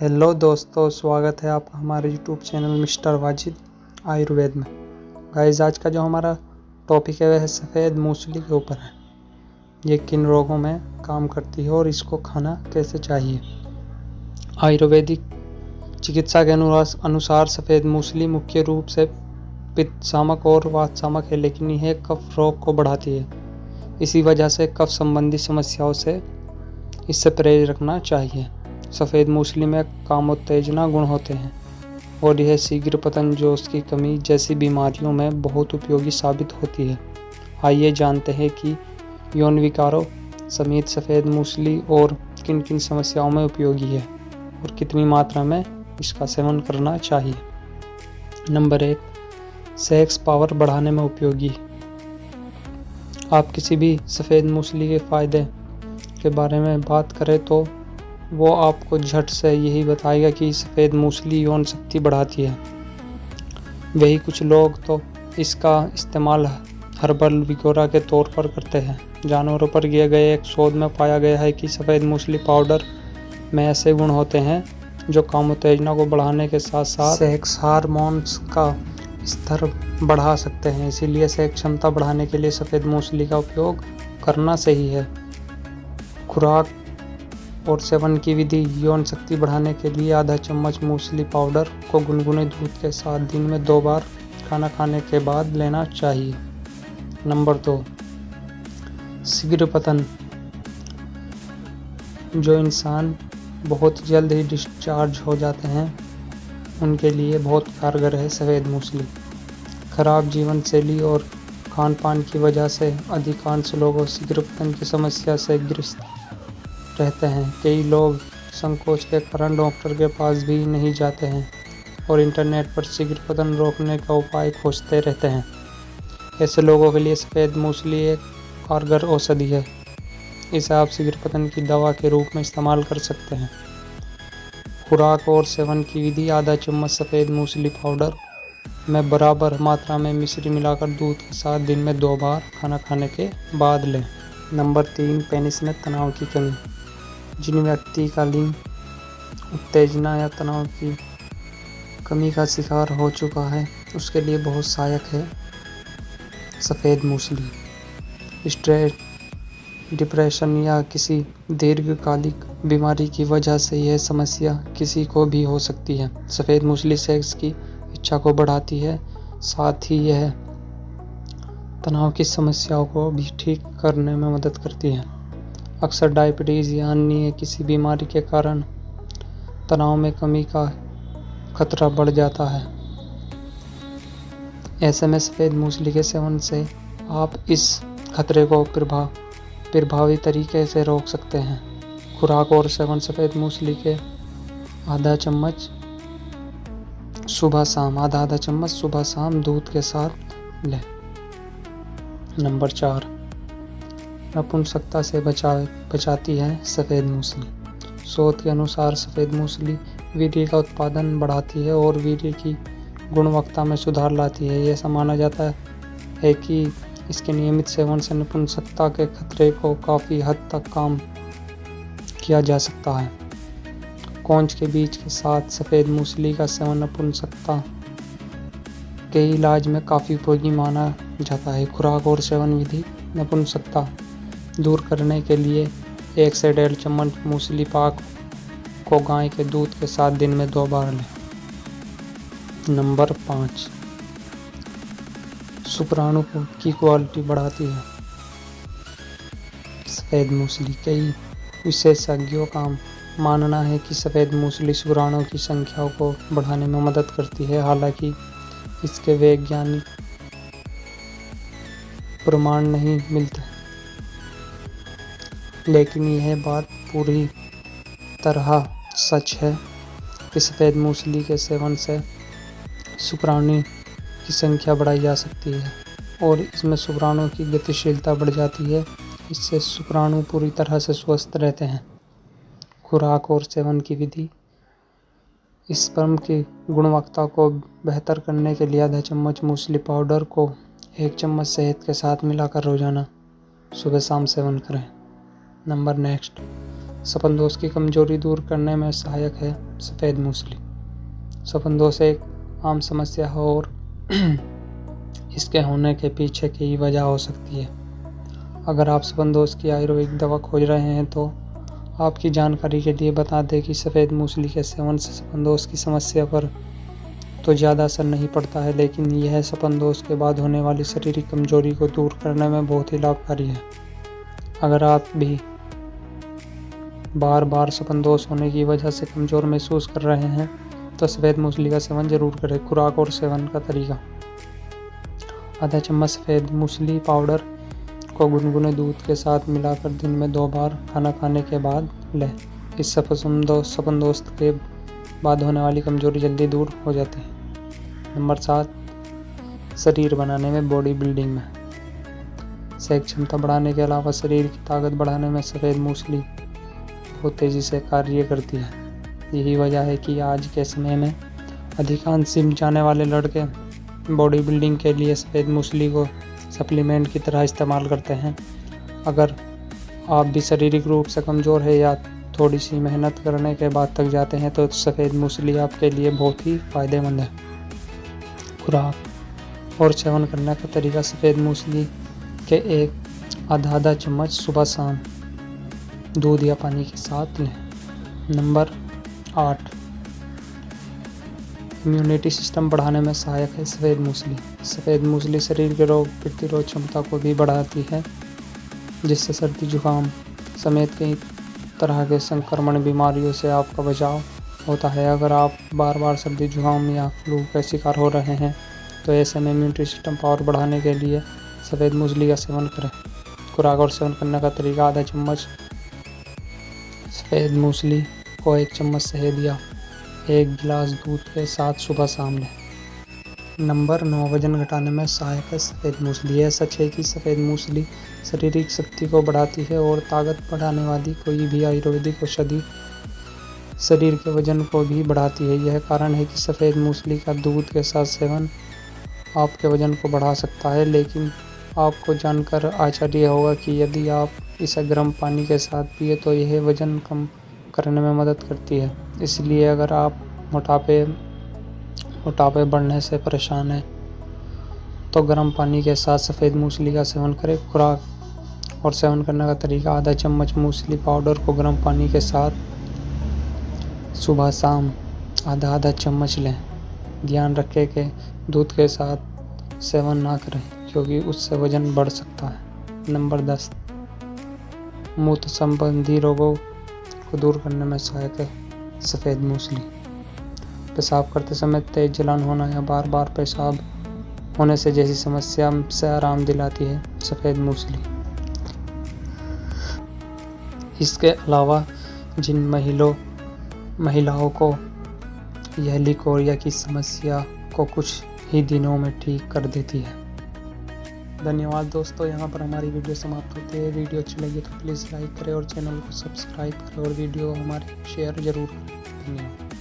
Hello दोस्तों, स्वागत है आपका हमारे YouTube channel mister Wajid Ayurveda में। गाइस, आज का जो हमारा टॉपिक है वह है सफ़ेद मूसली के ऊपर है। ये किन रोगों में काम करती है और इसको खाना कैसे चाहिए। आयुर्वेदिक चिकित्सा के अनुसार सफ़ेद मूसली मुख्य रूप से पित्त शामक और वात शामक है, लेकिन यह कफ रोग को बढ़ाती है। इसी वजह से कफ संबंधी समस्याओं से इससे परहेज रखना चाहिए। सफ़ेद मूसली में कामोत्तेजना गुण होते हैं और यह शीघ्र पतन, जोश की कमी जैसी बीमारियों में बहुत उपयोगी साबित होती है। आइए जानते हैं कि यौन विकारों समेत सफ़ेद मूसली और किन किन समस्याओं में उपयोगी है और कितनी मात्रा में इसका सेवन करना चाहिए। नंबर 1, सेक्स पावर बढ़ाने में उपयोगी। आप किसी भी सफ़ेद मूसली के फ़ायदे के बारे में बात करें तो वो आपको झट से यही बताएगा कि सफ़ेद मूसली यौन शक्ति बढ़ाती है। वही कुछ लोग तो इसका इस्तेमाल हर्बल विगोरा के तौर पर करते हैं। जानवरों पर किए गए एक शोध में पाया गया है कि सफ़ेद मूसली पाउडर में ऐसे गुण होते हैं जो कामोत्तेजना को बढ़ाने के साथ साथ सेक्स हार्मोन्स का स्तर बढ़ा सकते हैं। इसीलिए सेक्स क्षमता बढ़ाने के लिए सफ़ेद मूसली का उपयोग करना सही है। खुराक और सेवन की विधि। यौन शक्ति बढ़ाने के लिए आधा चम्मच मूसली पाउडर को गुनगुने दूध के साथ दिन में 2 बार खाना खाने के बाद लेना चाहिए। नंबर 2, शीघ्र पतन। जो इंसान बहुत जल्द ही डिस्चार्ज हो जाते हैं उनके लिए बहुत कारगर है सफ़ेद मूसली। खराब जीवन शैली और खान पान की वजह से अधिकांश लोगों शीघ्र पतन की समस्या से ग्रस्त रहते हैं। कई लोग संकोच के कारण डॉक्टर के पास भी नहीं जाते हैं और इंटरनेट पर शीघ्र पतन रोकने का उपाय खोजते रहते हैं। ऐसे लोगों के लिए सफ़ेद मूसली एक कारगर औषधि है। इसे आप शीघ्र पतन की दवा के रूप में इस्तेमाल कर सकते हैं। खुराक और सेवन की विधि। आधा चम्मच सफ़ेद मूसली पाउडर में बराबर मात्रा में मिश्री मिलाकर दूध के साथ दिन में 2 बार खाना खाने के बाद लें। नंबर 3, पेनिस में तनाव की कमी। जिन व्यक्ति का लिंग उत्तेजना या तनाव की कमी का शिकार हो चुका है उसके लिए बहुत सहायक है सफ़ेद मूसली। स्ट्रेस, डिप्रेशन या किसी दीर्घकालिक बीमारी की वजह से यह समस्या किसी को भी हो सकती है। सफ़ेद मूसली सेक्स की इच्छा को बढ़ाती है, साथ ही यह तनाव की समस्याओं को भी ठीक करने में मदद करती है। अक्सर डायबिटीज़ या अन्य किसी बीमारी के कारण तनाव में कमी का खतरा बढ़ जाता है। ऐसे में सफ़ेद मूसली के सेवन से आप इस खतरे को प्रभावी तरीके से रोक सकते हैं। खुराक और सेवन। सफ़ेद मूसली के आधा चम्मच सुबह शाम, आधा चम्मच सुबह शाम दूध के साथ लें। नंबर 4, नपुंसकता से बचाती है सफ़ेद मूसली। शोध के अनुसार सफ़ेद मूसली वीर्य का उत्पादन बढ़ाती है और वीर्य की गुणवत्ता में सुधार लाती है। यह माना जाता है कि इसके नियमित सेवन से नपुंसकता के खतरे को काफ़ी हद तक कम किया जा सकता है। कौच के बीज के साथ सफ़ेद मूसली का सेवन नपुंसकता के इलाज में काफ़ी उपयोगी माना जाता है। खुराक और सेवन विधि। नपुंसकता दूर करने के लिए 1 से 1.5 चम्मच मूसली पाक को गाय के दूध के साथ दिन में 2 बार लें। नंबर 5, शुक्राणु की क्वालिटी बढ़ाती है सफ़ेद मूसली। कई विशेषज्ञों का मानना है कि सफ़ेद मूसली शुक्राणुओं की संख्या को बढ़ाने में मदद करती है। हालांकि इसके वैज्ञानिक प्रमाण नहीं मिलते, लेकिन यह बात पूरी तरह सच है कि सफ़ेद मूसली के सेवन से शुक्राणु की संख्या बढ़ाई जा सकती है और इसमें शुक्राणुओं की गतिशीलता बढ़ जाती है। इससे शुक्राणु पूरी तरह से स्वस्थ रहते हैं। खुराक और सेवन की विधि। स्पर्म की गुणवत्ता को बेहतर करने के लिए आधा चम्मच मूसली पाउडर को 1 चम्मच शहद के साथ मिलाकर रोजाना सुबह शाम सेवन करें। नंबर नेक्स्ट, सफल दोष की कमजोरी दूर करने में सहायक है सफ़ेद मूसली सफेदोष एक आम समस्या है और इसके होने के पीछे की वजह हो सकती है। अगर आप सफेदोष की आयुर्वेदिक दवा खोज रहे हैं तो आपकी जानकारी के लिए बता दें कि सफ़ेद मूसली के सेवन से सफेदोष की समस्या पर तो ज़्यादा असर नहीं पड़ता है, लेकिन यह सफेदोष के बाद होने वाली शारीरिक कमजोरी को दूर करने में बहुत ही लाभकारी है। अगर आप भी बार बार सफेदोष होने की वजह से कमज़ोर महसूस कर रहे हैं तो सफ़ेद मूसली का सेवन जरूर करें। खुराक और सेवन का तरीका: आधा चम्मच सफ़ेद मूसली पाउडर को गुनगुने दूध के साथ मिलाकर दिन में 2 बार खाना खाने के बाद लें। इससे सफेदोष के बाद होने वाली कमजोरी जल्दी दूर हो जाती है। नंबर 7, शरीर बनाने में बॉडी बिल्डिंग में शरीर क्षमता बढ़ाने के अलावा शरीर की ताकत बढ़ाने में सफ़ेद मूसली बहुत तेज़ी से कार्य करती है। यही वजह है कि आज के समय में अधिकांश जिम जाने वाले लड़के बॉडी बिल्डिंग के लिए सफ़ेद मूसली को सप्लीमेंट की तरह इस्तेमाल करते हैं। अगर आप भी शारीरिक रूप से कमज़ोर है या थोड़ी सी मेहनत करने के बाद थक जाते हैं तो सफ़ेद मूसली आपके लिए बहुत ही फ़ायदेमंद है। खुराक और सेवन करने का तरीका: सफ़ेद मूसली के एक आधा चम्मच सुबह शाम दूध या पानी के साथ लें। नंबर 8, इम्यूनिटी सिस्टम बढ़ाने में सहायक है सफ़ेद मूसली। सफ़ेद मूसली शरीर के रोग प्रतिरोध क्षमता को भी बढ़ाती है, जिससे सर्दी जुकाम समेत कई तरह के संक्रमण बीमारियों से आपका बचाव होता है। अगर आप बार बार सर्दी जुकाम या फ्लू के शिकार हो रहे हैं तो ऐसे में इम्यूनिटी सिस्टम पावर बढ़ाने के लिए सफ़ेद मूसली का सेवन करें। खुराक और सेवन करने का तरीका: आधा चम्मच सफ़ेद मूसली को 1 चम्मच शहद या 1 गिलास दूध के साथ सुबह शाम लें। नंबर 9, वजन घटाने में सहायक है सफ़ेद मूसली। यह सच है कि सफ़ेद मूसली शारीरिक शक्ति को बढ़ाती है और ताकत बढ़ाने वाली कोई भी आयुर्वेदिक औषधि शरीर के वजन को भी बढ़ाती है। यह कारण है कि सफ़ेद मूसली का दूध के साथ सेवन आपके वजन को बढ़ा सकता है, लेकिन आपको जानकर आश्चर्य होगा कि यदि आप इसे गर्म पानी के साथ पिए तो यह वजन कम करने में मदद करती है। इसलिए अगर आप मोटापे बढ़ने से परेशान हैं तो गर्म पानी के साथ सफ़ेद मूसली का सेवन करें। खुराक और सेवन करने का तरीका: आधा चम्मच मूसली पाउडर को गर्म पानी के साथ सुबह शाम आधा चम्मच लें। ध्यान रखें कि दूध के साथ सेवन ना करें क्योंकि उससे वजन बढ़ सकता है। नंबर 10, मूत्र संबंधी रोगों को दूर करने में सहायक है सफ़ेद मूसली। पेशाब करते समय तेज जलन होना या बार बार पेशाब होने से जैसी समस्या से आराम दिलाती है सफ़ेद मूसली। इसके अलावा जिन महिलाओं को यह लिकोरिया की समस्या को कुछ ही दिनों में ठीक कर देती है। धन्यवाद दोस्तों, यहाँ पर हमारी वीडियो समाप्त होती है। वीडियो अच्छी लगी तो प्लीज़ लाइक करें और चैनल को सब्सक्राइब करें और वीडियो हमारे शेयर जरूर करें। धन्यवाद।